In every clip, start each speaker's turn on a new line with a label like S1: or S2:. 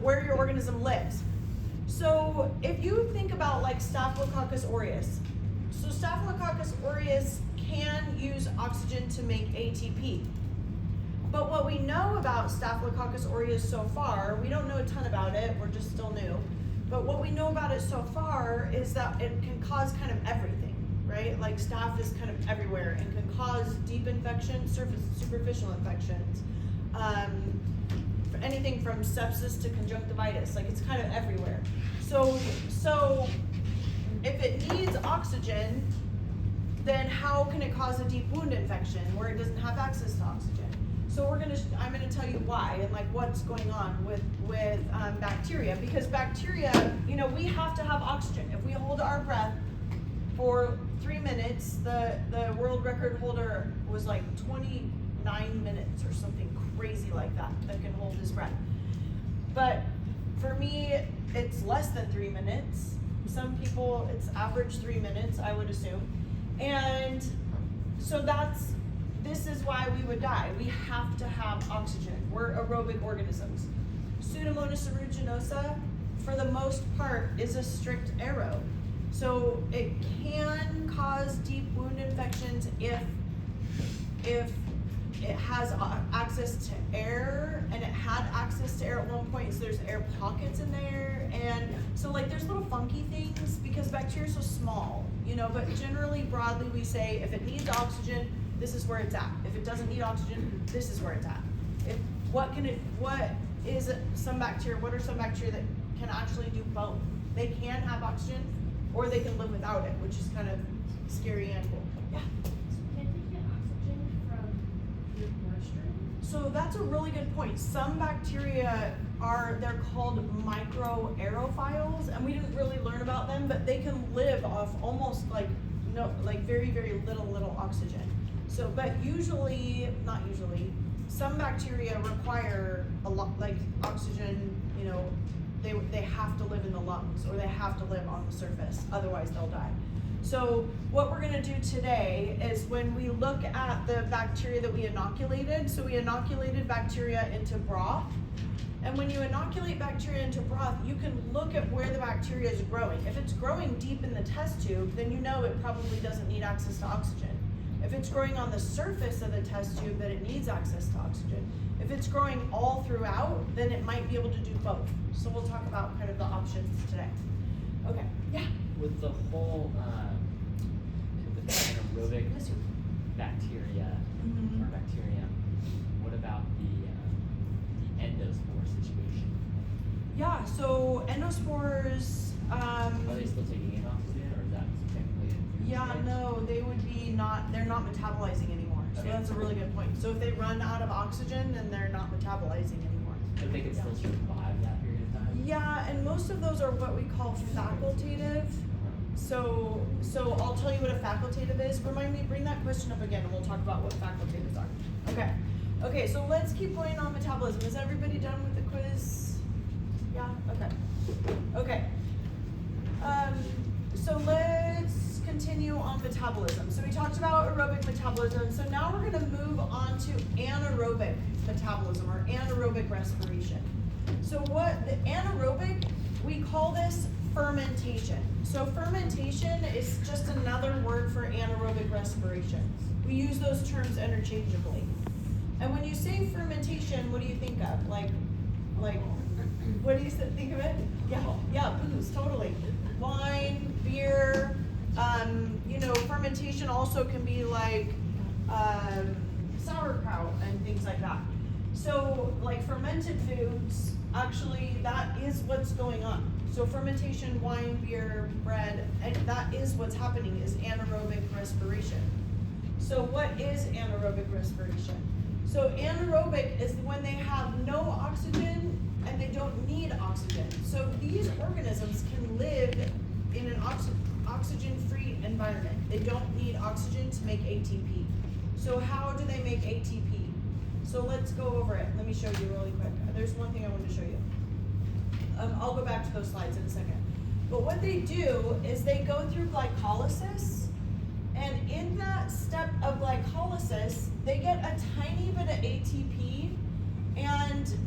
S1: where your organism lives. So if you think about like Staphylococcus aureus, so Staphylococcus aureus can use oxygen to make ATP. But what we know about Staphylococcus aureus so far, we don't know a ton about it, we're just still new, but what we know about it so far is that it can cause kind of everything, right? Like staph is kind of everywhere and can cause deep infections, superficial infections, anything from sepsis to conjunctivitis, like it's kind of everywhere. So if it needs oxygen, then how can it cause a deep wound infection where it doesn't have access to oxygen? So I'm gonna tell you why and like what's going on with bacteria, because bacteria, we have to have oxygen. If we hold our breath for 3 minutes, the world record holder was like 29 minutes or something crazy like that can hold his breath. This for me, it's less than 3 minutes. Some people, it's average 3 minutes, I would assume. And so this is why we would die. We have to have oxygen. We're aerobic organisms. Pseudomonas aeruginosa, for the most part, is a strict aerobe. So it can cause deep wound infections if it has access to air, and it had access to air at one point, so there's air pockets in there, and so like there's little funky things because bacteria are so small, but generally, broadly, we say if it needs oxygen, this is where it's at. If it doesn't need oxygen, this is where it's at. What are some bacteria that can actually do both? They can have oxygen, or they can live without it, which is kind of scary and cool. Yeah?
S2: Can they get oxygen from your bloodstream?
S1: So that's a really good point. Some bacteria they're called microaerophiles, and we didn't really learn about them, but they can live off almost like very, very little oxygen. So, but not usually, some bacteria require a lot, like oxygen, they have to live in the lungs, or they have to live on the surface, otherwise they'll die. So what we're gonna do today is when we look at the bacteria that we inoculated, so we inoculated bacteria into broth, and when you inoculate bacteria into broth, you can look at where the bacteria is growing. If it's growing deep in the test tube, then it probably doesn't need access to oxygen. If it's growing on the surface of the test tube, then it needs access to oxygen. If it's growing all throughout, then it might be able to do both. So we'll talk about kind of the options today. Okay, yeah?
S3: With the whole anaerobic bacteria or bacterium, what about the endospore situation?
S1: Yeah, so endospores,
S3: Are they still taking in oxygen, or is that technically?
S1: yeah, no, they're not metabolizing anymore. So
S3: Okay.
S1: that's a really good point. So if they run out of oxygen, then they're not metabolizing anymore.
S3: But they can still survive that period of time?
S1: Yeah, and most of those are what we call facultative. So I'll tell you what a facultative is. Bring that question up again, and we'll talk about what facultatives are. Okay, so let's keep going on metabolism. Is everybody done with the quiz? Yeah, okay. So let's continue on metabolism. So we talked about aerobic metabolism. So now we're gonna move on to anaerobic metabolism, or anaerobic respiration. So the anaerobic, we call this fermentation. So fermentation is just another word for anaerobic respiration. We use those terms interchangeably. And when you say fermentation, what do you think of? Like, what do you think of it? Yeah, booze, totally. Wine, beer, fermentation also can be like sauerkraut and things like that. So like fermented foods, actually that is what's going on. So fermentation, wine, beer, bread, and that is what's happening, is anaerobic respiration. So what is anaerobic respiration? So anaerobic is when they have no oxygen and they don't need oxygen. So these organisms can live in an oxygen-free environment. They don't need oxygen to make ATP. So how do they make ATP? So let's go over it. Let me show you really quick. There's one thing I wanted to show you. I'll go back to those slides in a second. But what they do is they go through glycolysis, and in that step of glycolysis, they get a tiny bit of ATP, and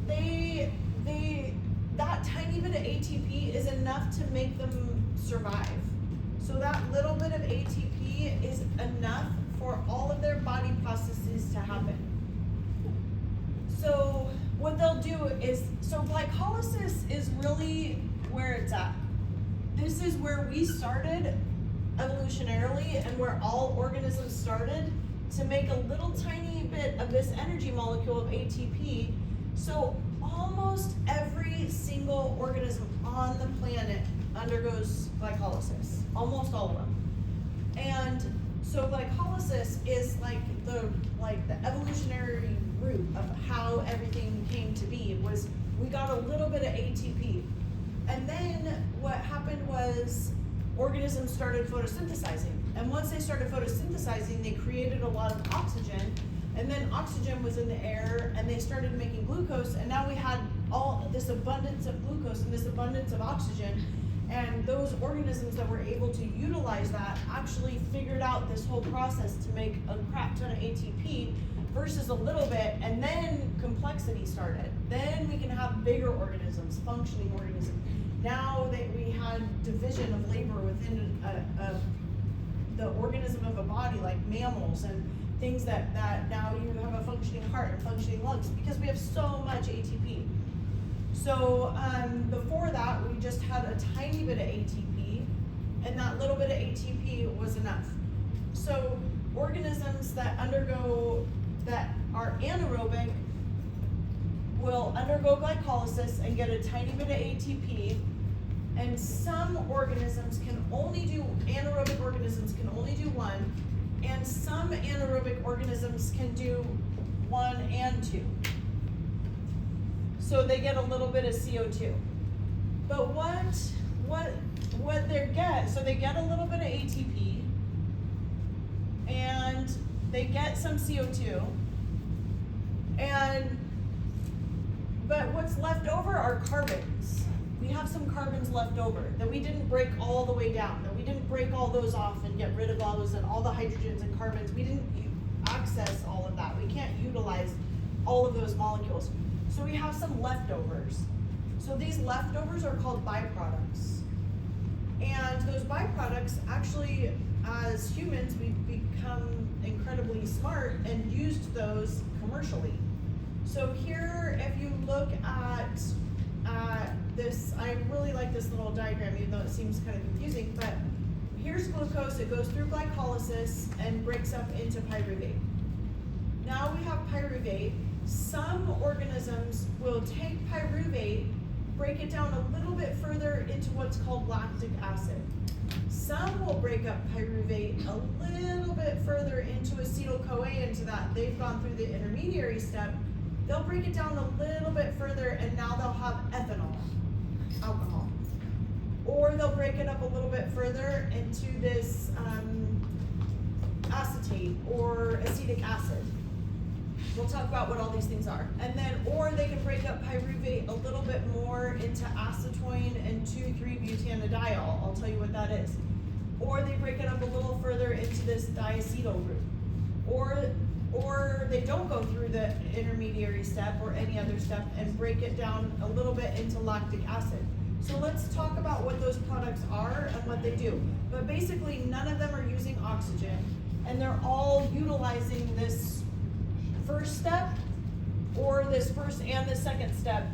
S1: they of ATP is enough to make them survive. So that little bit of ATP is enough for all of their body processes to happen. So what they'll do is, so glycolysis is really where it's at. This is where we started evolutionarily and where all organisms started to make a little tiny bit of this energy molecule of ATP. So almost every single organism on the planet undergoes glycolysis, almost all of them. And so glycolysis is like the evolutionary root of how everything came to be. Was we got a little bit of ATP, and then what happened was organisms started photosynthesizing, and once they started photosynthesizing, they created a lot of oxygen, and then oxygen was in the air, and they started making glucose, and now we had all this abundance of glucose and this abundance of oxygen. And those organisms that were able to utilize that actually figured out this whole process to make a crap ton of ATP versus a little bit, and then complexity started. Then we can have bigger organisms, functioning organisms. Now that we had division of labor within the organism of a body, like mammals and things that now you have a functioning heart and functioning lungs because we have so much ATP. So before that, we just had a tiny bit of ATP, and that little bit of ATP was enough. So organisms that are anaerobic will undergo glycolysis and get a tiny bit of ATP, and some organisms can only do, anaerobic organisms can only do one, and some anaerobic organisms can do 1 and 2. So they get a little bit of CO2. But what they get, so they get a little bit of ATP, and they get some CO2, but what's left over are carbons. We have some carbons left over that we didn't break all the way down, that we didn't break all those off and get rid of those and all the hydrogens and carbons. We didn't access all of that. We can't utilize all of those molecules. So we have some leftovers. So these leftovers are called byproducts. And those byproducts actually, as humans, we've become incredibly smart and used those commercially. So here, if you look at this, I really like this little diagram, even though it seems kind of confusing, but here's glucose, it goes through glycolysis and breaks up into pyruvate. Now we have pyruvate. Some organisms will take pyruvate, break it down a little bit further into what's called lactic acid. Some will break up pyruvate a little bit further into acetyl-CoA, into that they've gone through the intermediary step. They'll break it down a little bit further, and now they'll have ethanol, alcohol. Or they'll break it up a little bit further into this acetate or acetic acid. We'll talk about what all these things are. And then, or they can break up pyruvate a little bit more into acetoin and 2,3-butadiol. I'll tell you what that is. Or they break it up a little further into this diacetyl group. Or they don't go through the intermediary step or any other step and break it down a little bit into lactic acid. So let's talk about what those products are and what they do. But basically, none of them are using oxygen, and they're all utilizing this first step or this first and the second step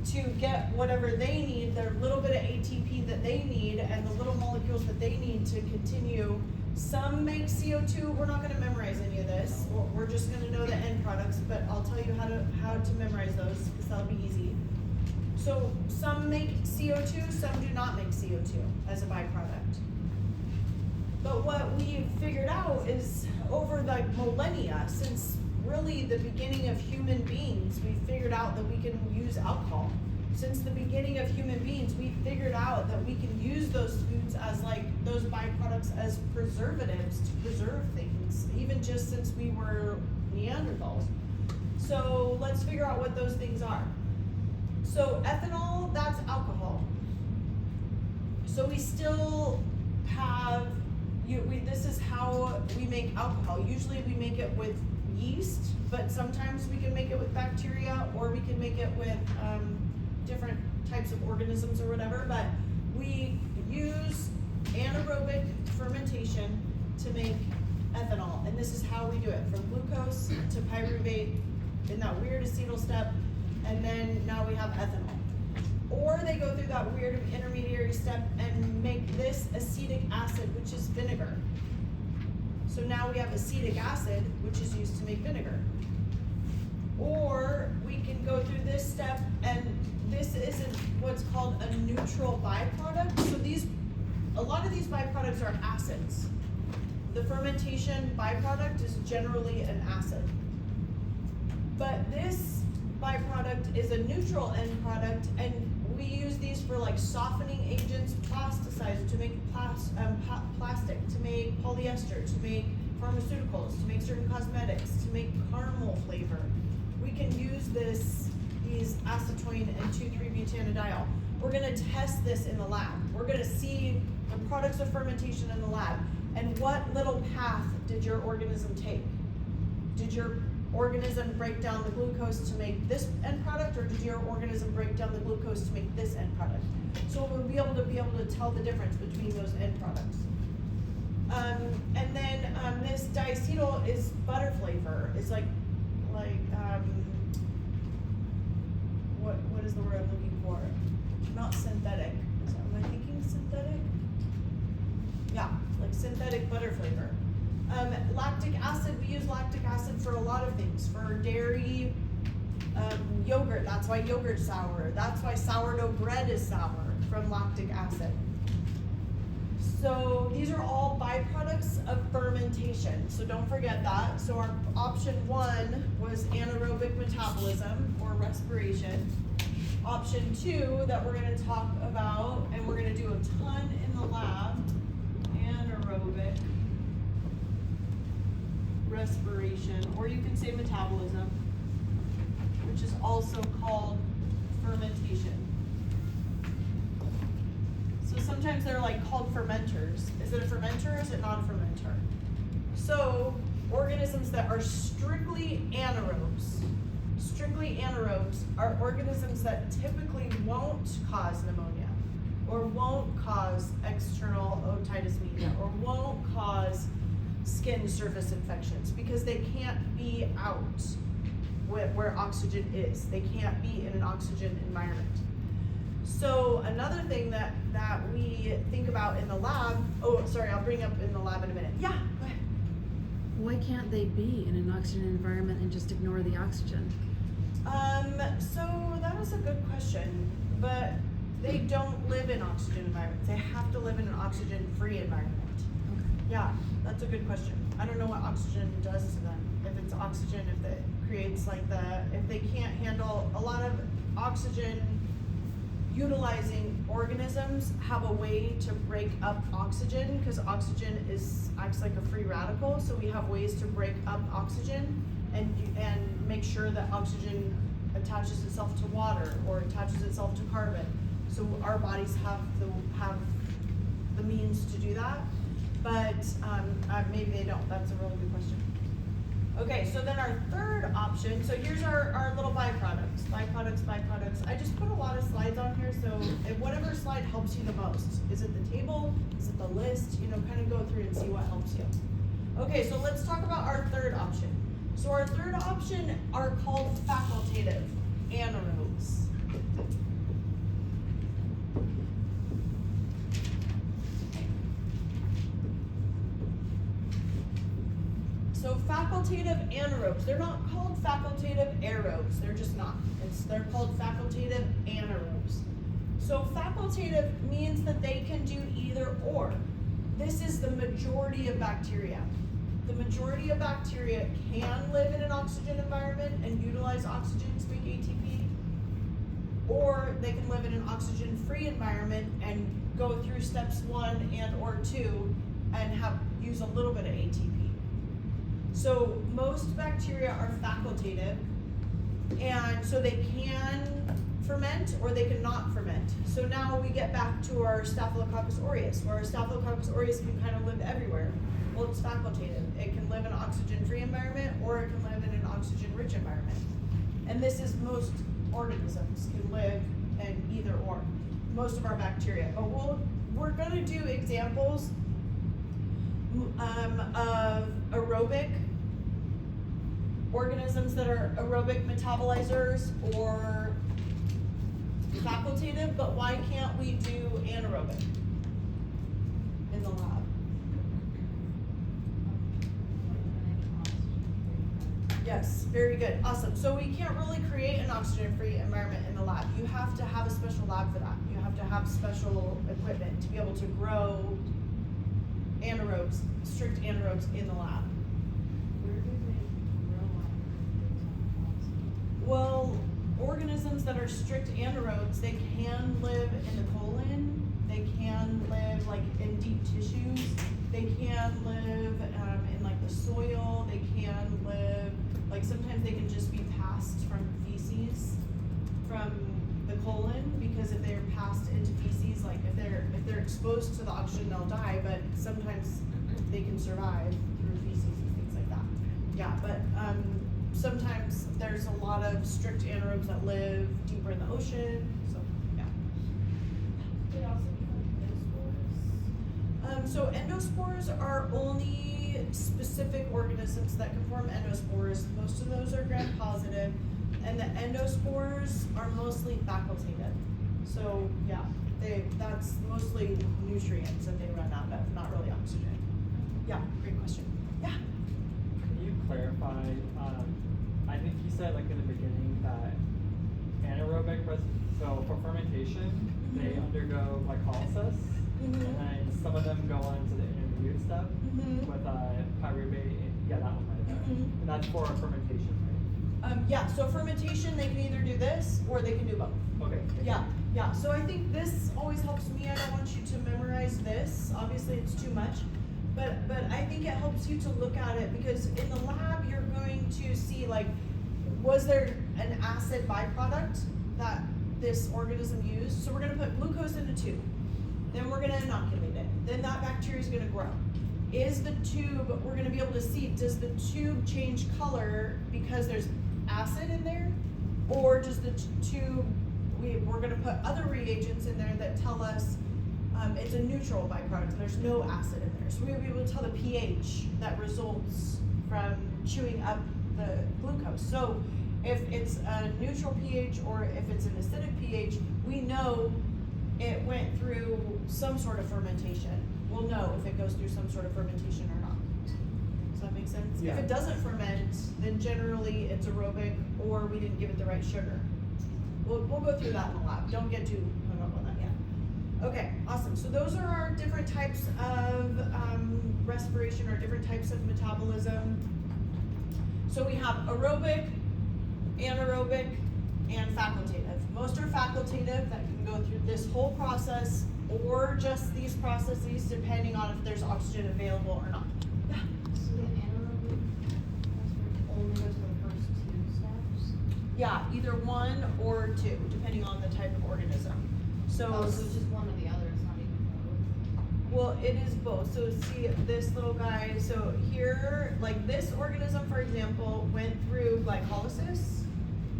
S1: to get whatever they need, their little bit of ATP that they need and the little molecules that they need to continue. Some make CO2. We're not going to memorize any of this. We're just going to know the end products, but I'll tell you how to memorize those because that'll be easy. So some make CO2, some do not make CO2 as a byproduct. But what we've figured out is over the millennia, since really the beginning of human beings, we figured out that we can use alcohol. Since the beginning of human beings, we figured out that we can use those foods as those byproducts as preservatives to preserve things, even just since we were Neanderthals. So let's figure out what those things are. So ethanol, that's alcohol. So we still have, this is how we make alcohol. Usually we make it with yeast, but sometimes we can make it with bacteria, or we can make it with different types types of organisms or whatever, but we use anaerobic fermentation to make ethanol, and this is how we do it, from glucose to pyruvate in that weird acetyl step, and then now we have ethanol. Or they go through that weird intermediary step and make this acetic acid, which is vinegar. So now we have acetic acid, which is used to make vinegar. Or we can go through this step, and this isn't what's called a neutral byproduct. So a lot of these byproducts are acids. The fermentation byproduct is generally an acid. But this byproduct is a neutral end product, and we use these for like softening agents, plasticizer, to make plastic, to make polyester, to make pharmaceuticals, to make certain cosmetics, to make caramel flavor. We can use these acetoin and 2,3-butanodiol. We're gonna test this in the lab. We're gonna see the products of fermentation in the lab, and what little path did your organism take? Did your organism break down the glucose to make this end product, or did your organism break down the glucose to make this end product? So we'll be able to tell the difference between those end products. And then this diacetyl is butter flavor. It's like what is the word I'm looking for? Not synthetic. Am I thinking synthetic? Yeah, like synthetic butter flavor. Lactic acid, we use lactic acid for a lot of things. For dairy, yogurt, that's why yogurt's sour. That's why sourdough bread is sour, from lactic acid. So these are all byproducts of fermentation, so don't forget that. So our option 1 was anaerobic metabolism or respiration. Option 2 that we're gonna talk about, and we're gonna do a ton in the lab, anaerobic respiration, or you can say metabolism, which is also called fermentation. So sometimes they're like called fermenters. Is it a fermenter or is it not a fermenter? So organisms that are strictly anaerobes are organisms that typically won't cause pneumonia, or won't cause external otitis media, or won't cause skin surface infections, because they can't be out where oxygen is. They can't be in an oxygen environment. So another thing that we think about in the lab, I'll bring up in the lab in a minute. Yeah, go ahead.
S4: Why can't they be in an oxygen environment and just ignore the oxygen?
S1: So that was a good question, but they don't live in oxygen environments. They have to live in an oxygen-free environment.
S4: Okay.
S1: Yeah, that's a good question. I don't know what oxygen does to them. If it's oxygen, if it creates if they can't handle a lot of oxygen utilizing organisms have a way to break up oxygen, because oxygen acts like a free radical. So we have ways to break up oxygen and make sure that oxygen attaches itself to water or attaches itself to carbon. So our bodies have the means to do that, but maybe they don't. That's a really good question. Okay, so then our third option, so here's our little byproducts. I just put a lot of slides on here, so whatever slide helps you the most. Is it the table? Is it the list? Kind of go through and see what helps you. Okay, so let's talk about our third option. So our third option are called facultative anaerobes. So facultative anaerobes, they're not called facultative aerobes, they're just not. They're called facultative anaerobes. So facultative means that they can do either or. This is the majority of bacteria. The majority of bacteria can live in an oxygen environment and utilize oxygen to make ATP, or they can live in an oxygen-free environment and go through steps 1 and or 2 and use a little bit of ATP. So most bacteria are facultative, and so they can ferment or they can not ferment. So now we get back to our Staphylococcus aureus, where our Staphylococcus aureus can kind of live everywhere. Well, it's facultative. It can live in an oxygen-free environment, or it can live in an oxygen-rich environment. And this is most organisms can live in either or. most of our bacteria. But we're gonna do examples of aerobic organisms that are aerobic metabolizers or facultative, but why can't we do anaerobic in the lab? Yes, very good, awesome. So we can't really create an oxygen-free environment in the lab. You have to have a special lab for that. You have to have special equipment to be able to grow anaerobes, strict anaerobes in the lab.
S2: Where do they grow on?
S1: Well, organisms that are strict anaerobes, they can live in the colon, they can live like in deep tissues, they can live in like the soil, they can live, like sometimes they can just be passed from feces from the colon, because if they're passed into feces, like if they're exposed to the oxygen, they'll die, but sometimes they can survive through feces and things like that. Yeah, but sometimes there's a lot of strict anaerobes that live deeper in the ocean, so yeah.
S2: They also become endospores.
S1: So endospores are only specific organisms that can form endospores. Most of those are gram-positive, and the endospores are mostly facultative. So yeah, that's mostly nutrients that they run out of, not really oxygen. Yeah, great question. Yeah.
S5: Can you clarify, I think you said like in the beginning that anaerobic, so for fermentation, they
S1: Mhm.
S5: undergo glycolysis,
S1: Mhm.
S5: and then some of them go on to the intermediate step
S1: Mhm.
S5: with pyruvate, yeah, that one right there.
S1: Mhm.
S5: And that's for fermentation,
S1: Yeah, so fermentation, they can either do this or they can do both.
S5: right? Okay.
S1: Yeah, yeah, so I think this always helps me. I don't want you to memorize this, obviously it's too much, but I think it helps you to look at it, because in the lab, you're going to see like, was there an acid byproduct that this organism used? So we're gonna put glucose in a tube, then we're gonna inoculate it, then that bacteria is gonna grow. Is the tube, we're gonna be able to see, does the tube change color because there's acid in there? Or does the tube, we're gonna put other reagents in there that tell us it's a neutral byproduct and there's no acid in there. So we'll be able to tell the pH that results from chewing up the glucose. So if it's a neutral pH or if it's an acidic pH, we know it went through some sort of fermentation. We'll know if it goes through some sort of fermentation or not. Does that make sense?
S5: Yeah.
S1: If it doesn't ferment, then generally it's aerobic or we didn't give it the right sugar. We'll go through that in the lab. Don't get too hung up on that yet. Okay, awesome. So those are our different types of respiration or different types of metabolism. So we have aerobic, anaerobic, and facultative. Most are facultative, that can go through this whole process or just these processes depending on if there's oxygen available or not. Yeah.
S2: So the anaerobic only goes to the first two steps?
S1: Yeah, either one or two, depending on the type of organism. So,
S2: Oh, so it's just one or the other, it's not even both?
S1: well, it is both. So see this little guy, so here, like this organism, for example, went through glycolysis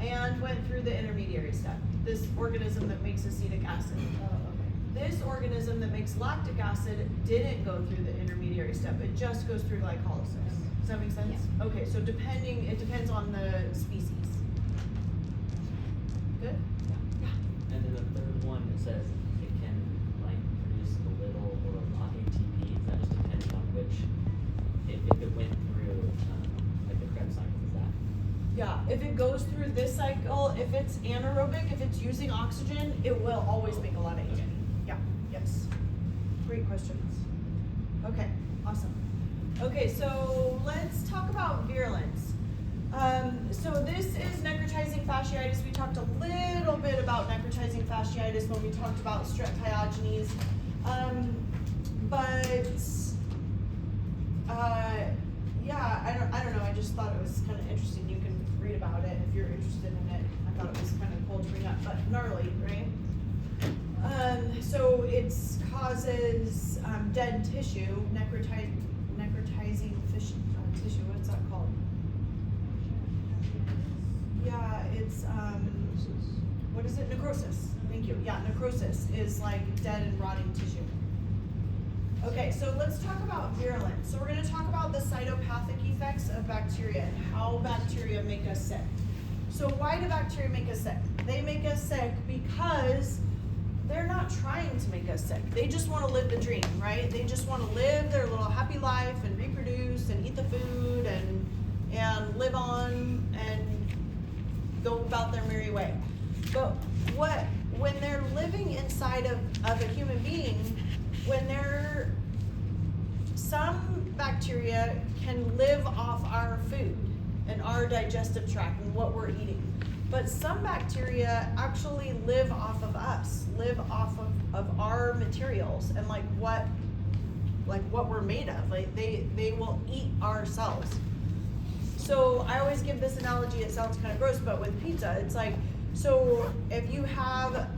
S1: and went through the intermediary step. This organism that makes acetic acid.
S2: Oh, okay.
S1: This organism that makes lactic acid didn't go through the intermediary step. It just goes through glycolysis. Does that make sense?
S2: Yeah.
S1: Okay, so it depends on the species. Good?
S3: And then the third one, it says it can like produce a little or a lot ATP. Is that just depending on which, if it went through like the Krebs cycle, is that?
S1: Yeah, if it goes through this cycle, if it's anaerobic, if it's using oxygen, it will always make a lot of ATP. Yeah, yes. Great questions. Okay, awesome. Okay, so let's talk about virulence. So this is necrotizing fasciitis. We talked a little bit about necrotizing fasciitis when we talked about strep pyogenes. Yeah, I don't know. I just thought it was kind of interesting. You can read about it if you're interested in it. I thought it was kind of cool to bring up, but gnarly, right? So it causes dead tissue, necrotizing tissue. What's that called? Yeah, it's what is it? Necrosis. Thank you. Yeah, necrosis is like dead and rotting tissue. Okay, so let's talk about virulence. So we're going to talk about the cytopathic effects of bacteria and how bacteria make us sick. So why do bacteria make us sick? They make us sick because they're not trying to make us sick. They just want to live the dream, right? They just want to live their little happy life and reproduce and eat the food and live on and go about their merry way. But when they're living inside of a human being, some bacteria can live off our food and our digestive tract and what we're eating. But some bacteria actually live off of us, live off of our materials and like what we're made of. Like they will eat our cells. So I always give this analogy, it sounds kind of gross, but with pizza, it's like, so if you have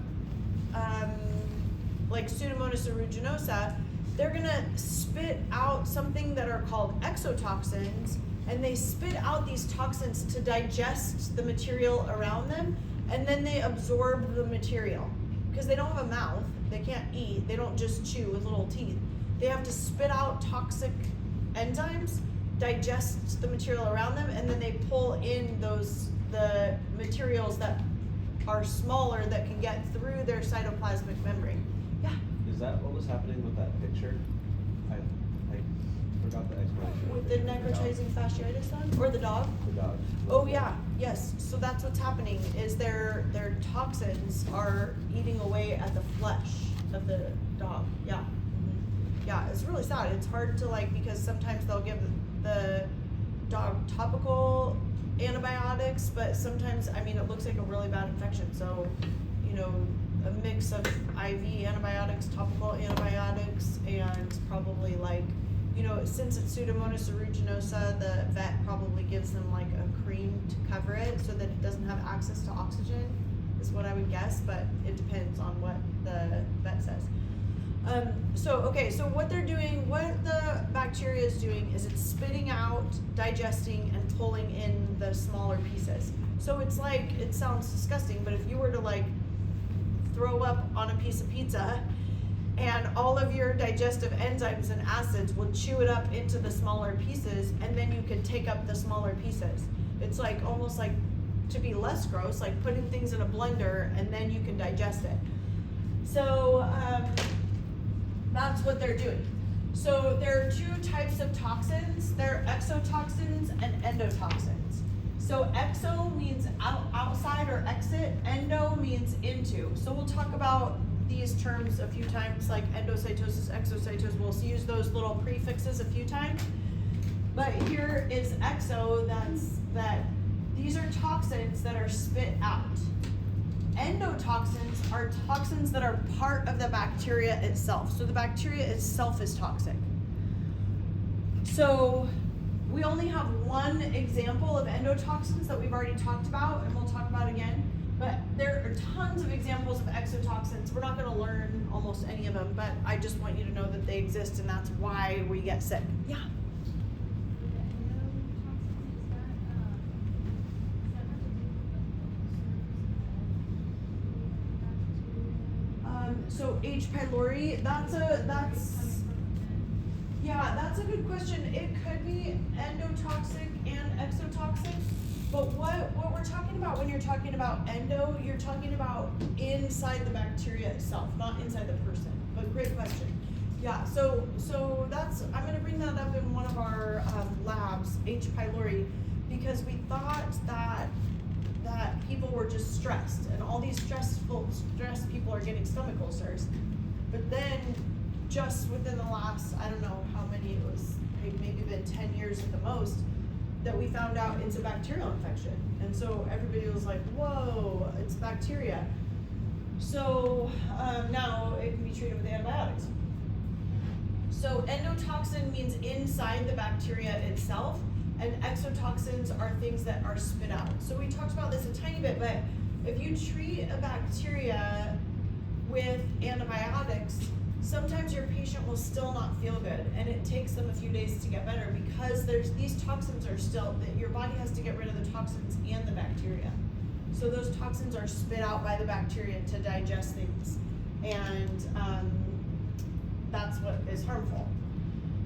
S1: like Pseudomonas aeruginosa, they're gonna spit out something that are called exotoxins, and they spit out these toxins to digest the material around them, and then they absorb the material. Because they don't have a mouth, they can't eat, they don't just chew with little teeth. They have to spit out toxic enzymes, digest the material around them, and then they pull in the materials that are smaller that can get through their cytoplasmic membrane. Yeah?
S6: Is that what was happening with that picture? I forgot the explanation.
S1: With the necrotizing fasciitis one? Or the dog?
S6: The dog.
S1: Oh yeah, yes. So that's what's happening is their toxins are eating away at the flesh of the dog. Yeah. Mm-hmm. Yeah, it's really sad. It's hard to because sometimes they'll give the dog topical antibiotics, but sometimes, it looks like a really bad infection. So, a mix of IV antibiotics, topical antibiotics, and probably since it's Pseudomonas aeruginosa, the vet probably gives them a cream to cover it so that it doesn't have access to oxygen, is what I would guess, but it depends on what the vet says. So what they're doing, what the bacteria is doing is it's spitting out, digesting, and pulling in the smaller pieces. So it's it sounds disgusting, but if you were to throw up on a piece of pizza, and all of your digestive enzymes and acids will chew it up into the smaller pieces, and then you can take up the smaller pieces. It's almost to be less gross, like putting things in a blender and then you can digest it. So that's what they're doing. So there are two types of toxins. There are exotoxins and endotoxins. So exo means outside or exit, endo means into. So we'll talk about these terms a few times, like endocytosis, exocytosis. We'll use those little prefixes a few times. But here is exo, these are toxins that are spit out. Endotoxins are toxins that are part of the bacteria itself. So the bacteria itself is toxic. So we only have one example of endotoxins that we've already talked about, and we'll talk about again. But there are tons of examples of exotoxins. We're not going to learn almost any of them, but I just want you to know that they exist, and that's why we get sick. Yeah? So H. pylori, that's a good question. It could be endotoxic and exotoxic, but what we're talking about when you're talking about endo, you're talking about inside the bacteria itself, not inside the person. But great question. Yeah, so that's, I'm going to bring that up in one of our labs, H. pylori, because we thought that people were just stressed, and all these stressed people are getting stomach ulcers. But then just within the last, I don't know how many it was, maybe been 10 years at the most, that we found out it's a bacterial infection. And so everybody was like, whoa, it's bacteria. So now it can be treated with antibiotics. So endotoxin means inside the bacteria itself, and exotoxins are things that are spit out. So we talked about this a tiny bit, but if you treat a bacteria with antibiotics, sometimes your patient will still not feel good, and it takes them a few days to get better because these toxins are still, that your body has to get rid of the toxins and the bacteria. So those toxins are spit out by the bacteria to digest things, and that's what is harmful.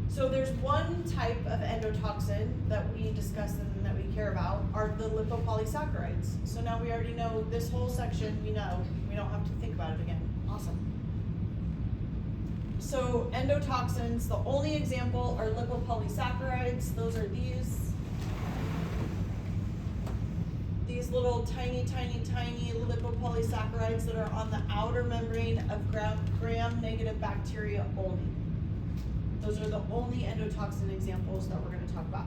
S1: So there's one type of endotoxin that we discussed and that we care about are the lipopolysaccharides. So now we already know this whole section, we know, we don't have to think about it again. Awesome. So endotoxins, the only example are lipopolysaccharides. Those are these little tiny lipopolysaccharides that are on the outer membrane of gram-negative bacteria only. Those are the only endotoxin examples that we're going to talk about.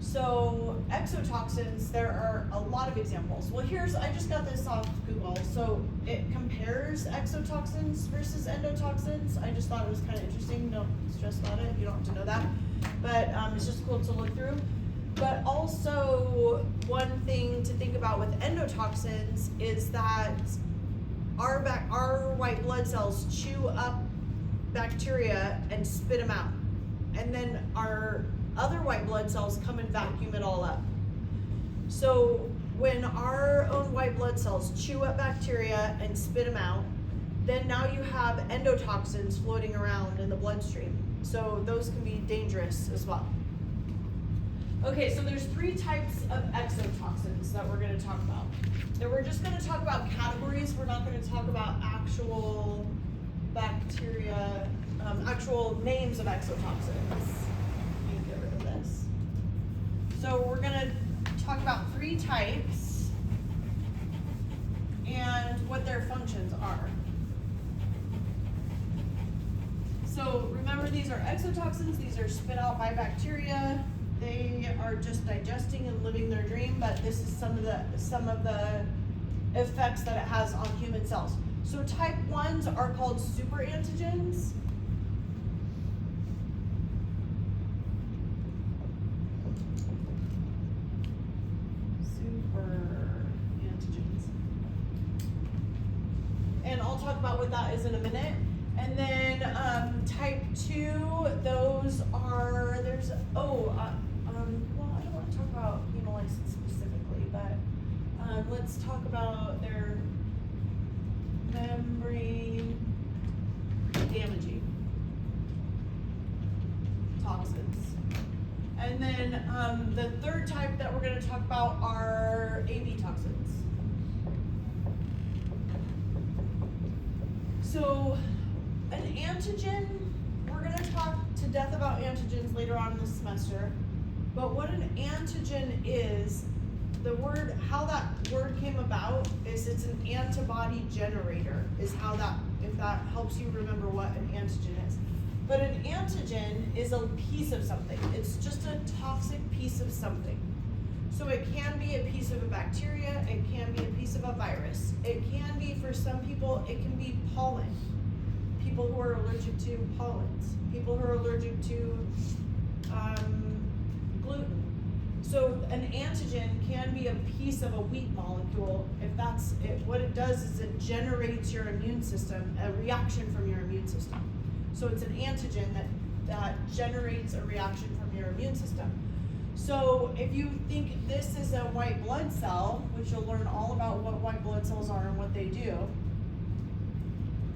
S1: So exotoxins, there are a lot of examples. Well, I just got this off Google. So it compares exotoxins versus endotoxins. I just thought it was kind of interesting. Don't stress about it. You don't have to know that. But it's just cool to look through. But also, one thing to think about with endotoxins is that our white blood cells chew up bacteria and spit them out. And then our other white blood cells come and vacuum it all up. So when our own white blood cells chew up bacteria and spit them out, then now you have endotoxins floating around in the bloodstream. So those can be dangerous as well. Okay, so there's 3 types of exotoxins that we're going to talk about. And we're just going to talk about categories. We're not going to talk about actual bacteria, actual names of exotoxins. Let me get rid of this. So we're going to talk about 3 types and what their functions are. So remember, these are exotoxins. These are spit out by bacteria. They are just digesting and living their dream, but this is some of the effects that it has on human cells. So type 1s are called superantigens. Superantigens. And I'll talk about what that is in a minute. And then type 2, those are, well, I don't want to talk about hemolysis specifically, but let's talk about their membrane damaging toxins. And then the third type that we're going to talk about are AB toxins. So an antigen, we're going to talk to death about antigens later on in the semester, but what an antigen is, how that word came about is it's an antibody generator, is how that, if that helps you remember what an antigen is. But an antigen is a piece of something. It's just a toxic piece of something. So it can be a piece of a bacteria, it can be a piece of a virus. It can be, for some people, it can be pollen. People who are allergic to pollens, people who are allergic to gluten. So an antigen can be a piece of a wheat molecule. If that's it, what it does is it generates your immune system, a reaction from your immune system. So it's an antigen that generates a reaction from your immune system. So if you think this is a white blood cell, which you'll learn all about what white blood cells are and what they do,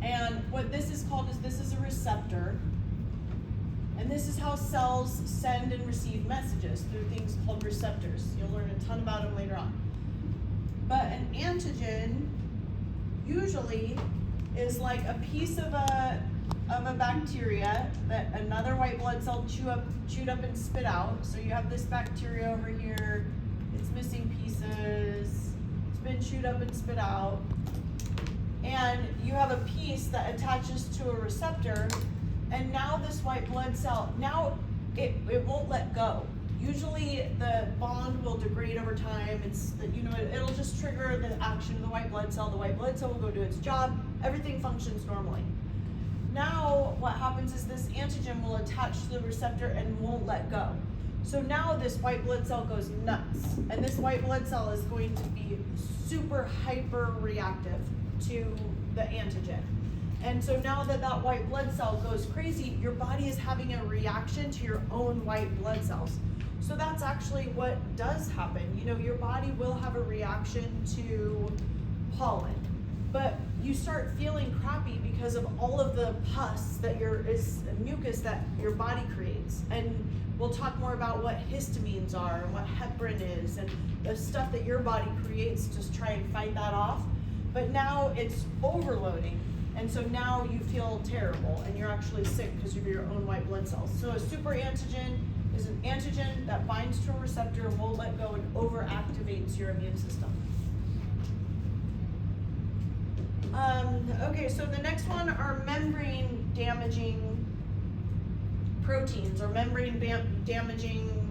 S1: and what this is called is this is a receptor, and this is how cells send and receive messages, through things called receptors. You'll learn a ton about them later on. But an antigen usually is like a piece of a bacteria that another white blood cell chewed up and spit out. So you have this bacteria over here, it's missing pieces, it's been chewed up and spit out. And you have a piece that attaches to a receptor, and now this white blood cell, now it won't let go. Usually the bond will degrade over time. It'll just trigger the action of the white blood cell. The white blood cell will go do its job. Everything functions normally. Now what happens is this antigen will attach to the receptor and won't let go. So now this white blood cell goes nuts, and this white blood cell is going to be super hyper reactive to the antigen. And so now that white blood cell goes crazy, your body is having a reaction to your own white blood cells. So that's actually what does happen. You know, your body will have a reaction to pollen, but you start feeling crappy because of all of the pus that mucus that your body creates. And we'll talk more about what histamines are and what heparin is and the stuff that your body creates to try and fight that off. But now it's overloading, and so now you feel terrible and you're actually sick because of your own white blood cells. So a super antigen is an antigen that binds to a receptor, won't let go, and overactivates your immune system. Okay, so the next one are membrane damaging proteins or membrane damaging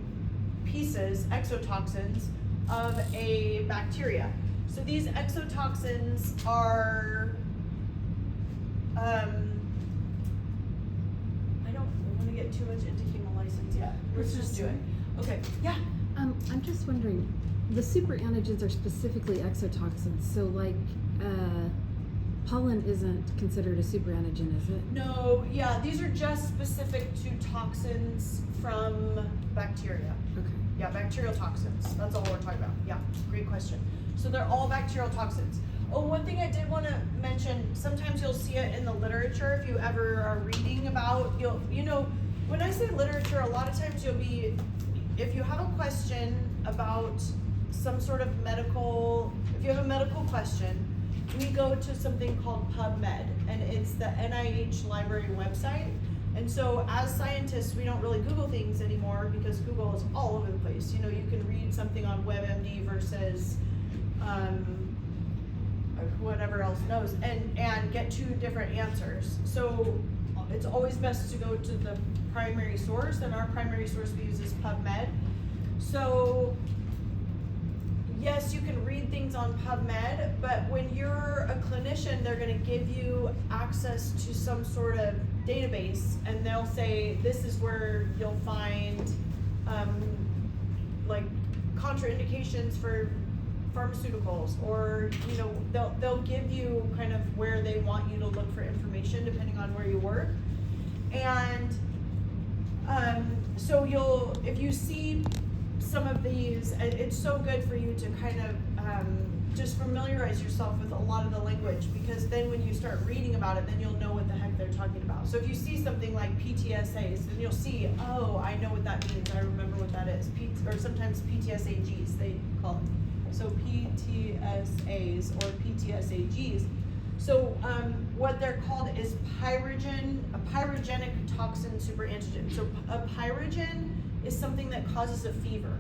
S1: pieces, exotoxins of a bacteria. So these exotoxins are, I don't want to get too much into hemolysis yet. Let's just do it. Okay, yeah.
S4: I'm just wondering, the super antigens are specifically exotoxins, so like, pollen isn't considered a super antigen, is it?
S1: No, yeah, these are just specific to toxins from bacteria.
S4: Okay.
S1: Yeah, bacterial toxins. That's all we're talking about. Yeah, great question. So they're all bacterial toxins. Oh, one thing I did want to mention, sometimes you'll see it in the literature if you ever are reading about, you know, when I say literature, a lot of times if you have a question about some sort of if you have a medical question, we go to something called PubMed, and it's the NIH library website. And so as scientists, we don't really Google things anymore because Google is all over the place. You know, you can read something on WebMD versus whatever else knows, and get two different answers. So it's always best to go to the primary source, and our primary source we use is PubMed. So yes, you can read things on PubMed, but when you're a clinician, they're going to give you access to some sort of database, and they'll say this is where you'll find like contraindications for pharmaceuticals, or you know they'll give you kind of where they want you to look for information depending on where you work. And so if you see some of these, it's so good for you to kind of just familiarize yourself with a lot of the language, because then when you start reading about it, then you'll know what the heck they're talking about. So if you see something like PTSAs, then you'll see, oh, I know what that means, I remember what that is. Or sometimes PTSAGs, they call it. So PTSAs or PTSAGs. So what they're called is a pyrogenic toxin superantigen. So a pyrogen is something that causes a fever.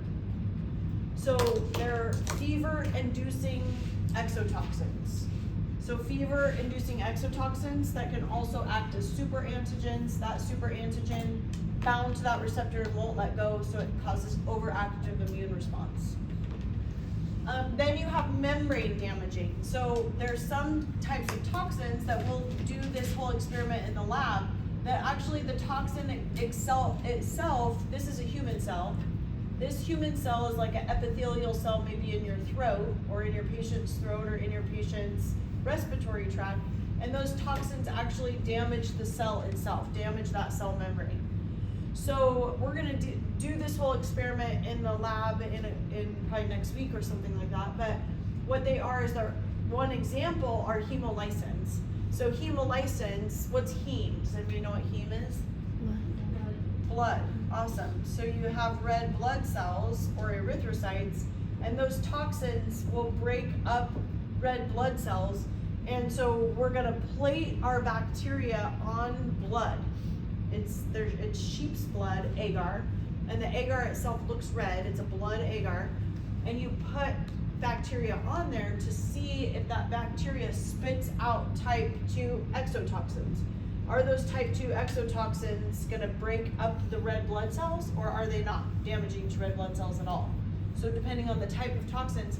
S1: So they're fever-inducing exotoxins. So fever-inducing exotoxins that can also act as super antigens. That super antigen bound to that receptor and won't let go, so it causes overactive immune response. Then you have membrane damaging. So there's some types of toxins that will do this whole experiment in the lab, that actually the toxin itself, this is a human cell. This human cell is like an epithelial cell maybe in your throat, or in your patient's throat, or in your patient's respiratory tract, and those toxins actually damage the cell itself, damage that cell membrane. So we're gonna do this whole experiment in the lab in probably next week or something like that, but what they are is one example are hemolysins. So hemolysins, what's heme? Does anybody know what heme is? Blood. Awesome. So you have red blood cells or erythrocytes, and those toxins will break up red blood cells. And so we're gonna plate our bacteria on blood. It's sheep's blood, agar, and the agar itself looks red. It's a blood agar, and you put bacteria on there to see if that bacteria spits out type 2 exotoxins. Are those type 2 exotoxins gonna break up the red blood cells, or are they not damaging to red blood cells at all? So depending on the type of toxins,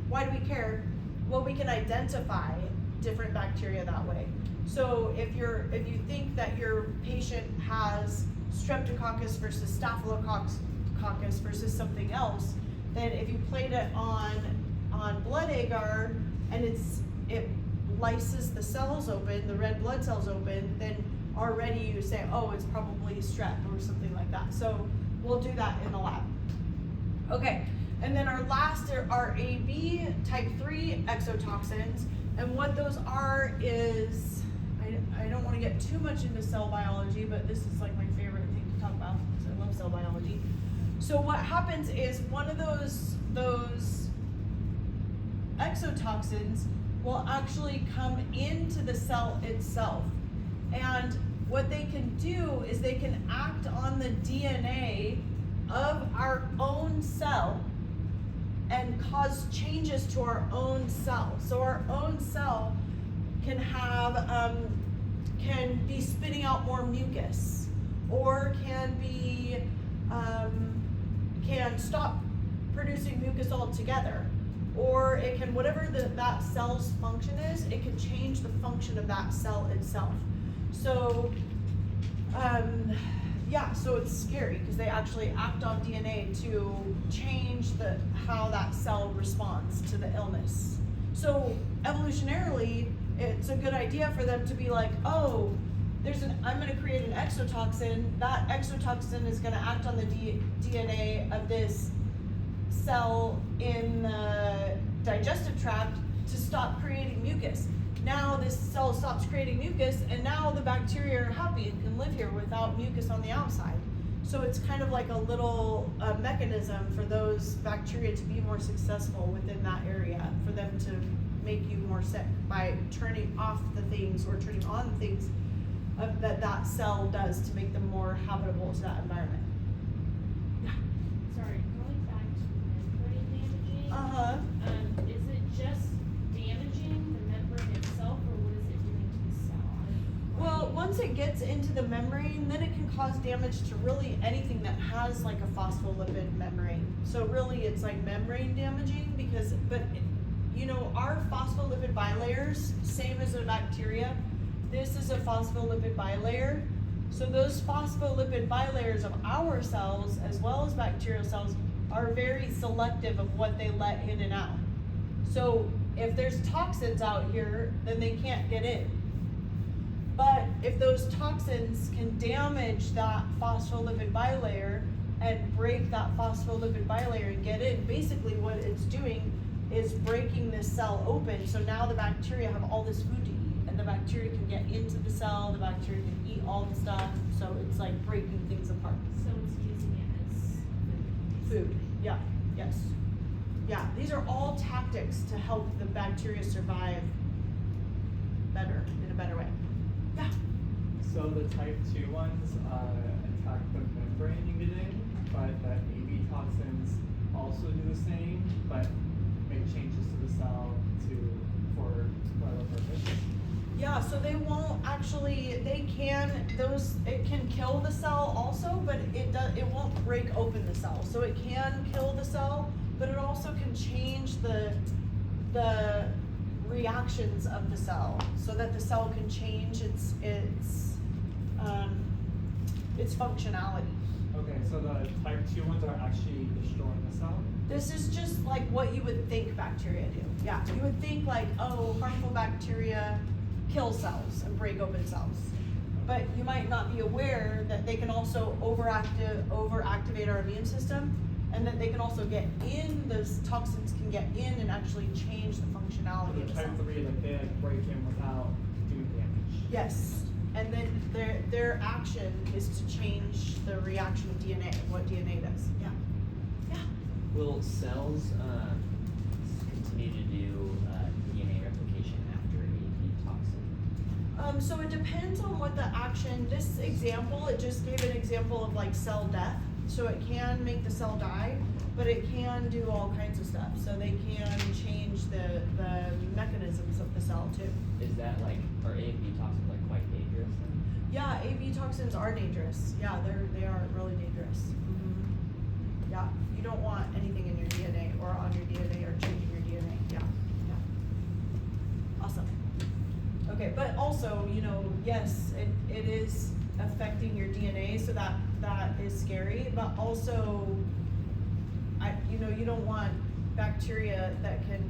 S1: why do we care? Well, we can identify different bacteria that way. So if you think that your patient has streptococcus versus staphylococcus versus something else, then if you plate it on blood agar and it lyses the cells open, the red blood cells open, then already you say, oh, it's probably strep or something like that. So we'll do that in the lab. Okay, and then our last are AB type 3 exotoxins, and what those are is, I don't want to get too much into cell biology, but this is like my favorite thing to talk about because I love cell biology. So what happens is one of those exotoxins will actually come into the cell itself, and what they can do is they can act on the DNA of our own cell and cause changes to our own cell. So our own cell can have can be spitting out more mucus, or can be can stop producing mucus altogether, or it can, whatever that cell's function is, it can change the function of that cell itself. So yeah, so it's scary because they actually act on DNA to change how that cell responds to the illness. So evolutionarily, it's a good idea for them to be like, oh, I'm going to create an exotoxin. That exotoxin is going to act on the DNA of this cell in the digestive tract to stop creating mucus. Now this cell stops creating mucus, and now the bacteria are happy and can live here without mucus on the outside. So it's kind of like a little mechanism for those bacteria to be more successful within that area, for them to make you more sick by turning off the things or turning on the things that cell does to make them more habitable to that environment. Yeah.
S2: Sorry, going back to membrane damaging.
S1: Uh-huh.
S2: Is it just damaging the membrane itself, or what is it doing to the cell?
S1: Well, once it gets into the membrane, then it can cause damage to really anything that has like a phospholipid membrane. So really it's like membrane damaging but you know, our phospholipid bilayers, same as a bacteria, this is a phospholipid bilayer. So those phospholipid bilayers of our cells, as well as bacterial cells, are very selective of what they let in and out. So if there's toxins out here, then they can't get in. But if those toxins can damage that phospholipid bilayer and break that phospholipid bilayer and get in, basically what it's doing is breaking this cell open. So now the bacteria have all this food to eat, and the bacteria can get into the cell, the bacteria can eat all the stuff. So it's like breaking things apart.
S2: So it's using it as
S1: Food, yeah, yes. Yeah, these are all tactics to help the bacteria survive better, in a better way. Yeah.
S5: So the type 2 ones attack the membrane you get in, but the AB toxins also do the same, but make changes to the cell for whatever purpose.
S1: Yeah, so they won't actually, it can kill the cell also, but it won't break open the cell. So it can kill the cell, but it also can change the reactions of the cell so that the cell can change its functionality.
S5: Okay, so the type 2 ones are actually destroying the cell?
S1: This is just like what you would think bacteria do. Yeah, you would think like, oh, harmful bacteria kill cells and break open cells. But you might not be aware that they can also overactivate our immune system, and that they can also get in, those toxins can get in and actually change the functionality
S5: So
S1: of
S5: the
S1: the
S5: type
S1: cell.
S5: 3, like they break in without doing damage?
S1: Yes, and then their action is to change the reaction of DNA, what DNA does. Yeah. Yeah.
S3: Will cells continue to do DNA replication after an AB toxin?
S1: So it depends on what the action, this example, it just gave an example of like cell death. So it can make the cell die, but it can do all kinds of stuff. So they can change the mechanisms of the cell too.
S3: Is that like, are A and B toxins like quite dangerous then?
S1: Yeah, AB toxins are dangerous. Yeah, they are really dangerous. Mm-hmm. Yeah, you don't want anything in your DNA or on your DNA or changing your DNA. Yeah, yeah. Awesome. Okay, but also, you know, yes, it is affecting your DNA, so that is scary. But also, you don't want bacteria that can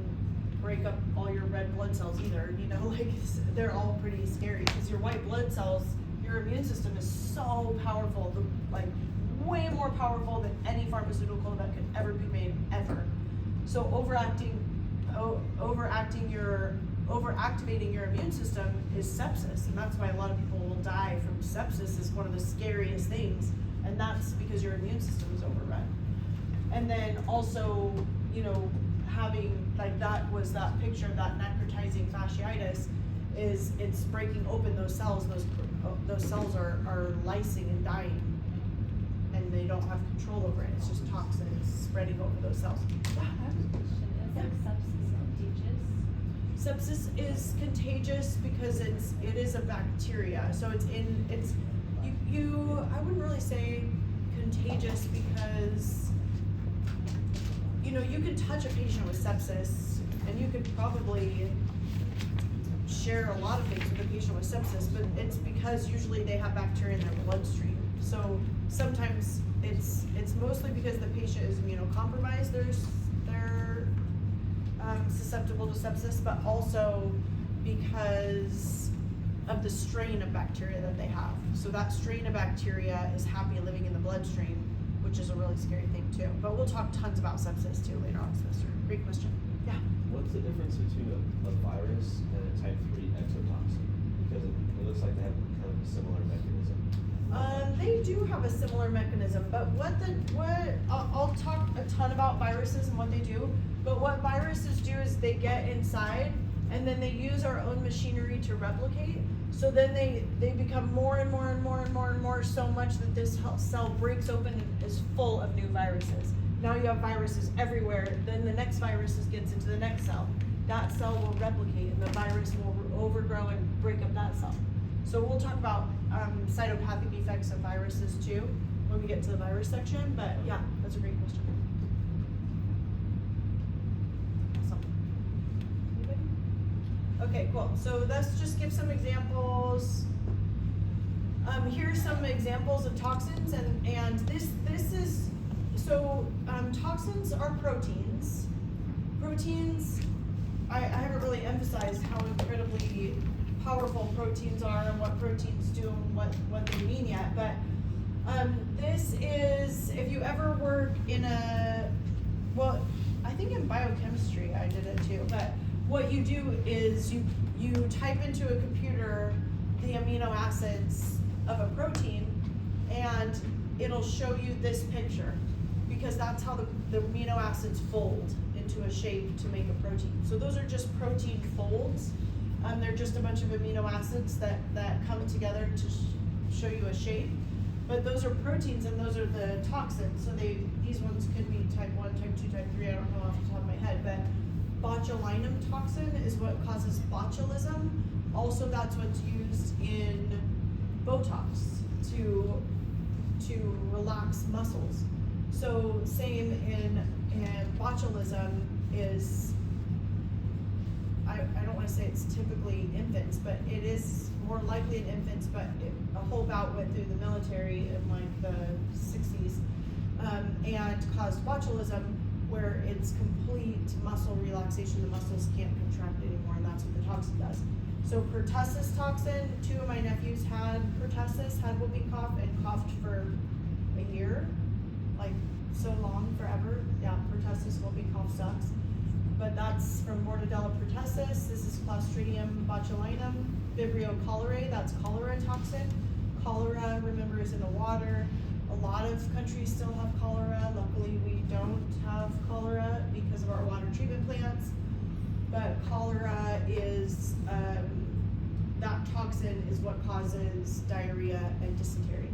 S1: break up all your red blood cells either. You know, like they're all pretty scary because your white blood cells, your immune system is so powerful, like way more powerful than any pharmaceutical that could ever be made ever. So overactivating your immune system is sepsis, and that's why a lot of people will die from sepsis. Is one of the scariest things, and that's because your immune system is overrun. And then also, you know, having like that picture of that necrotizing fasciitis is it's breaking open those cells. Those cells are lysing and dying, and they don't have control over it. It's just toxins spreading over those cells.
S2: I have a question. Is like sepsis contagious?
S1: Sepsis is contagious because it is a bacteria. So I wouldn't really say contagious because, you know, you could touch a patient with sepsis and you could probably share a lot of things with a patient with sepsis, but it's because usually they have bacteria in their bloodstream. So sometimes it's mostly because the patient is immunocompromised. They're susceptible to sepsis, but also because of the strain of bacteria that they have. So that strain of bacteria is happy living in the bloodstream, which is a really scary thing too. But we'll talk tons about sepsis too later on, semester. Great question. Yeah.
S6: What's the difference between a virus and a type 3 exotoxin? Because it looks like they have kind of a similar mechanism.
S1: They do have a similar mechanism, but I'll talk a ton about viruses and what they do, but what viruses do is they get inside and then they use our own machinery to replicate. So then they become more and more and more and more and more, so much that this cell breaks open and is full of new viruses. Now you have viruses everywhere, then the next virus gets into the next cell. That cell will replicate and the virus will overgrow and break up that cell. So we'll talk about cytopathic effects of viruses too when we get to the virus section, but yeah, that's a great question. Awesome. Anybody? Okay, cool. So let's just give some examples. Here's some examples of toxins, and this is, so toxins are proteins. Proteins, I haven't really emphasized how incredibly powerful proteins are and what proteins do and what they mean yet, but this is, if you ever work in well, I think in biochemistry I did it too, but what you do is you type into a computer the amino acids of a protein and it'll show you this picture, because that's how the amino acids fold into a shape to make a protein. So those are just protein folds. They're just a bunch of amino acids that come together to show you a shape. But those are proteins and those are the toxins. So these ones could be type 1, type 2, type 3, I don't know off the top of my head, but botulinum toxin is what causes botulism. Also, that's what's used in Botox to relax muscles. So same in botulism is, I don't want to say it's typically infants, but it is more likely in infants, but a whole bout went through the military in like the 60s and caused botulism, where it's complete muscle relaxation. The muscles can't contract anymore, and that's what the toxin does. So pertussis toxin, 2 of my nephews had pertussis, had whooping cough, and coughed for a year, like so long, forever. Yeah, pertussis whooping cough sucks. But that's from Mortadella pertussis. This is Clostridium botulinum. Vibrio cholerae, that's cholera toxin. Cholera, remember, is in the water. A lot of countries still have cholera. Luckily, we don't have cholera because of our water treatment plants. But cholera is, that toxin is what causes diarrhea and dysentery.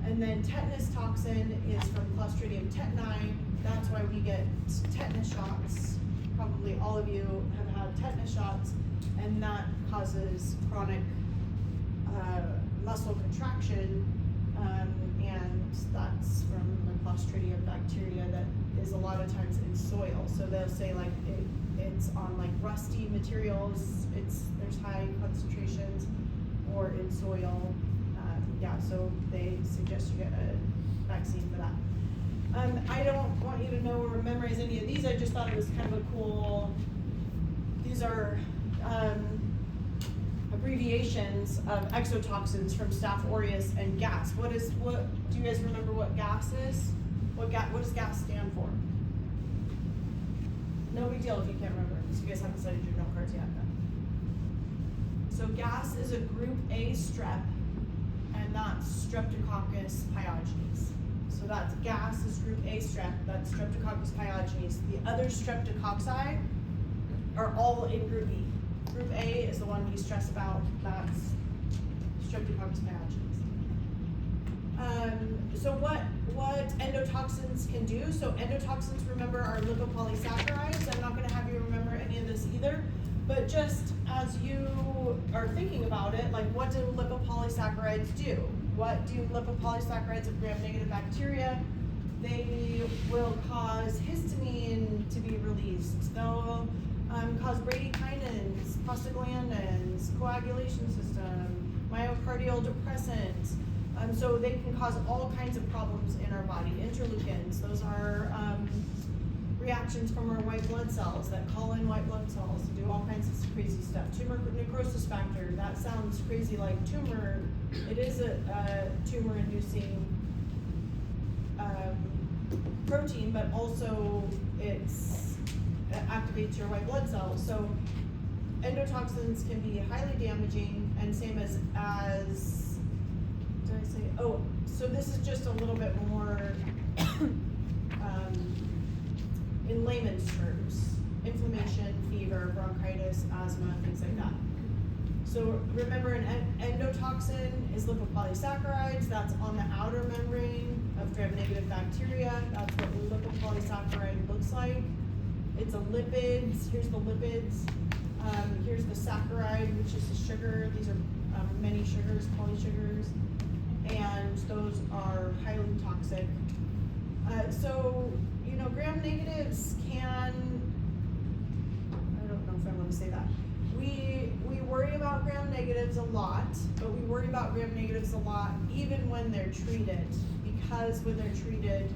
S1: And then tetanus toxin is from Clostridium tetani. That's why we get tetanus shots. Probably all of you have had tetanus shots, and that causes chronic muscle contraction, and that's from the Clostridium bacteria that is a lot of times in soil. So they'll say like it's on like rusty materials, there's high concentrations, or in soil. Yeah, so they suggest you get a vaccine for that. I don't want you to know or memorize any of these. I just thought it was kind of a cool, these are abbreviations of exotoxins from Staph aureus and gas. What do you guys remember what gas is? What does gas stand for? No big deal if you can't remember, because you guys haven't studied your note cards yet. So gas is a group A strep, and that's Streptococcus pyogenes. So that's gas is group A strep, that's Streptococcus pyogenes. The other streptococci are all in group B. Group A is the one we stress about, that's Streptococcus pyogenes. So what endotoxins can do? So endotoxins, remember, are lipopolysaccharides. I'm not gonna have you remember any of this either, but just as you are thinking about it, like what do lipopolysaccharides do? What do lipopolysaccharides of gram-negative bacteria? They will cause histamine to be released. They'll cause bradykinins, prostaglandins, coagulation system, myocardial depressants. So they can cause all kinds of problems in our body. Interleukins, those are reactions from our white blood cells that call in white blood cells to do all kinds of crazy stuff. Tumor necrosis factor, that sounds crazy like tumor. It is a tumor-inducing protein, but also it activates your white blood cells. So endotoxins can be highly damaging, and same as did I say? Oh, so this is just a little bit more in layman's terms: inflammation, fever, bronchitis, asthma, things like that. So remember, an endotoxin is lipopolysaccharides. That's on the outer membrane of gram-negative bacteria. That's what a lipopolysaccharide looks like. It's a lipids. Here's the lipids. Here's the saccharide, which is the sugar. These are many sugars, polysugars, and those are highly toxic. So, you know, gram-negatives can, I don't know if I want to say that. We worry about gram-negatives a lot, but we worry about gram-negatives a lot even when they're treated, because when they're treated,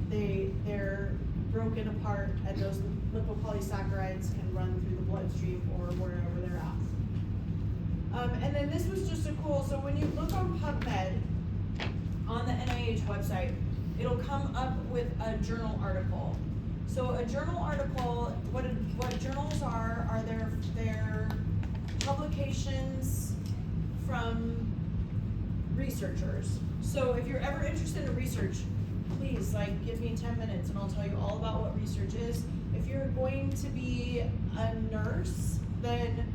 S1: they're broken apart, and those lipopolysaccharides can run through the bloodstream or wherever they're at. And then this was just a cool, so when you look on PubMed, on the NIH website, it'll come up with a journal article. So a journal article, what journals are their publications from researchers. So if you're ever interested in research, please give me 10 minutes and I'll tell you all about what research is. If you're going to be a nurse, then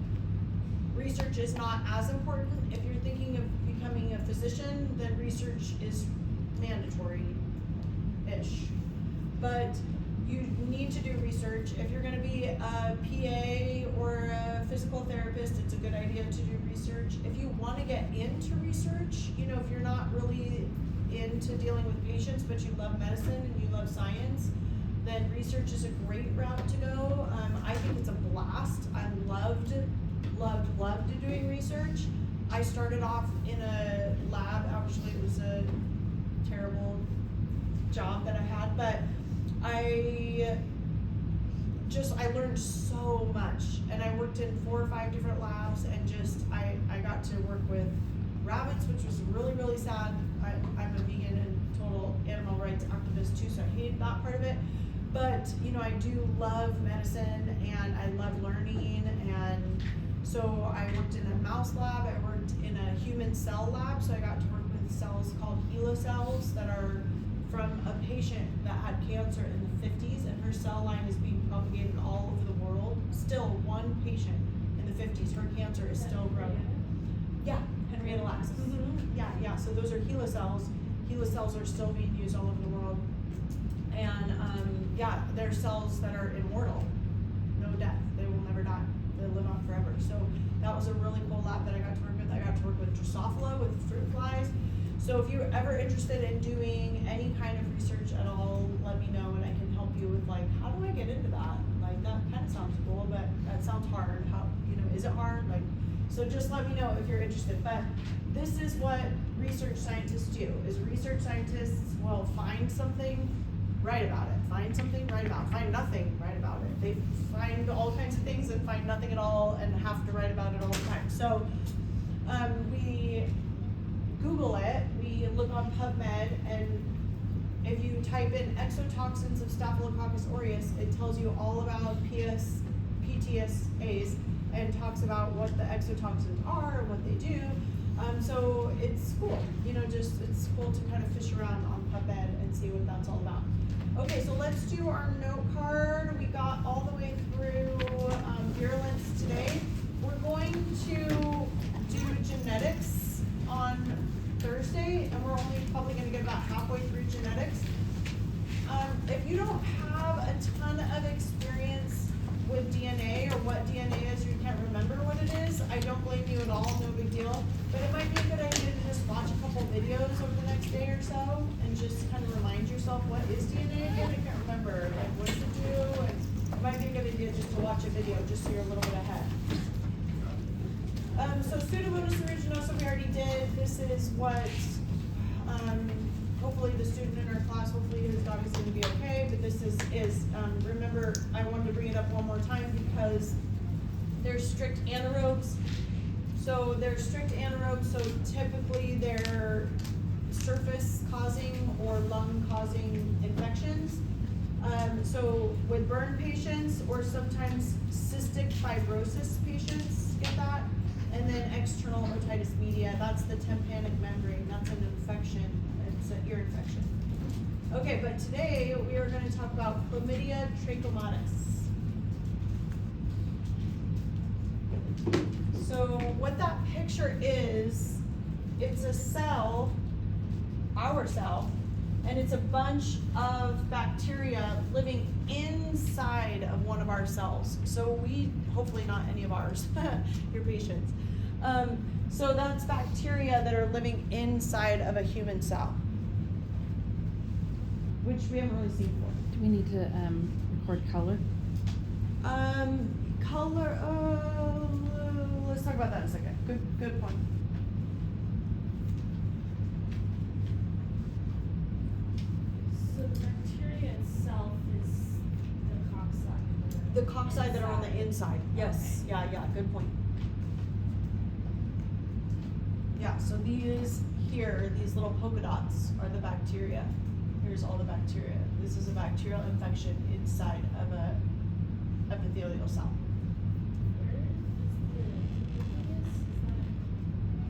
S1: research is not as important. If you're thinking of becoming a physician, then research is mandatory-ish. But you need to do research. If you're gonna be a PA or a physical therapist, it's a good idea to do research. If you wanna get into research, you know, if you're not really into dealing with patients, but you love medicine and you love science, then research is a great route to go. I think it's a blast. I loved doing research. I started off in a lab. Actually, it was a terrible job that I had, but I learned so much, and I worked in 4 or 5 different labs, and I got to work with rabbits, which was really, really sad. I'm a vegan and total animal rights activist too, so I hated that part of it. But, you know, I do love medicine, and I love learning, and so I worked in a mouse lab, I worked in a human cell lab, so I got to work with cells called HeLa cells that are from a patient that had cancer in the 50s, and her cell line is being propagated all over the world. Still, one patient in the 50s, her cancer is still growing. Yeah, Henrietta Lacks. Mm-hmm. Yeah, so those are HeLa cells. HeLa cells are still being used all over the world. And they're cells that are immortal, no death. They will never die. They live on forever. So that was a really cool lab that I got to work with. I got to work with Drosophila, with fruit flies. So if you're ever interested in doing any kind of research at all, let me know and I can help you with how do I get into that? That kind of sounds cool, but that sounds hard. How, is it hard? So just let me know if you're interested. But this is what research scientists do, is research scientists will find something, write about it. Find something, write about it. Find nothing, write about it. They find all kinds of things and find nothing at all and have to write about it all the time. So we Google it, we look on PubMed, and if you type in exotoxins of Staphylococcus aureus, it tells you all about PTSAs and talks about what the exotoxins are and what they do. So it's cool, it's cool to kind of fish around on PubMed and see what that's all about. Okay, so let's do our note card. We got all the way through virulence today. We're going to do genetics on Thursday, and we're only probably going to get about halfway through genetics. If you don't have a ton of experience with DNA or what DNA is, you can't remember what it is, I don't blame you at all, no big deal. But it might be a good idea to just watch a couple videos over the next day or so and just kind of remind yourself, what is DNA again? I can't remember, like what does it do? And it might be a good idea just to watch a video just so you're a little bit ahead. So Pseudomonas aeruginosa we already did. This is what, hopefully the student in our class, hopefully his dog is gonna be okay, but this is remember, I wanted to bring it up one more time because there's strict anaerobes. So there's strict anaerobes, so typically they're surface causing or lung causing infections. So with burn patients or sometimes cystic fibrosis patients get that. And then external otitis media, that's the tympanic membrane, that's an infection, it's an ear infection. Okay, but today we are going to talk about chlamydia trachomatis. So what that picture is, it's a cell, our cell, and it's a bunch of bacteria living inside of one of our cells. So hopefully not any of ours, your patients. So that's bacteria that are living inside of a human cell, which we haven't really seen before.
S4: Do we need to record color?
S1: Color, let's talk about that in a second. Good point.
S2: So the bacteria itself is the cocci.
S1: The cocci that are on the inside. Yes.
S2: Okay.
S1: Yeah, good point. Yeah, so these here, these little polka dots are the bacteria. Here's all the bacteria. This is a bacterial infection inside of a epithelial cell.
S2: Where is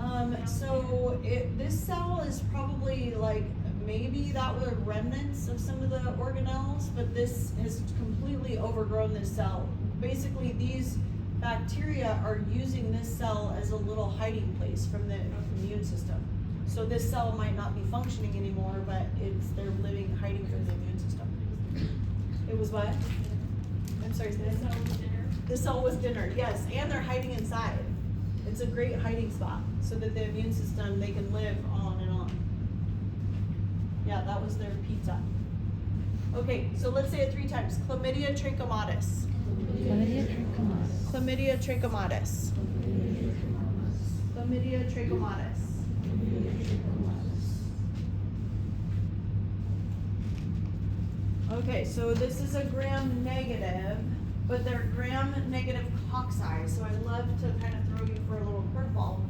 S2: the nucleus?
S1: So this cell is probably like, maybe that were remnants of some of the organelles, but this has completely overgrown this cell. Basically, these bacteria are using this cell as a little hiding place from the immune system. So this cell might not be functioning anymore, but they're living, hiding from the immune system. It was what? I'm sorry, say that
S2: The
S1: again?
S2: cell was dinner.
S1: The cell was dinner, yes, and they're hiding inside. It's a great hiding spot so that the immune system, they can live on and on. Yeah, that was their pizza. Okay, so let's say it 3 times. Chlamydia trachomatis.
S4: Chlamydia trachomatis.
S1: Chlamydia trachomatis. Chlamydia trachomatis. Okay, so this is a gram negative, but they're gram negative cocci. So I'd love to kind of throw you for a little curveball.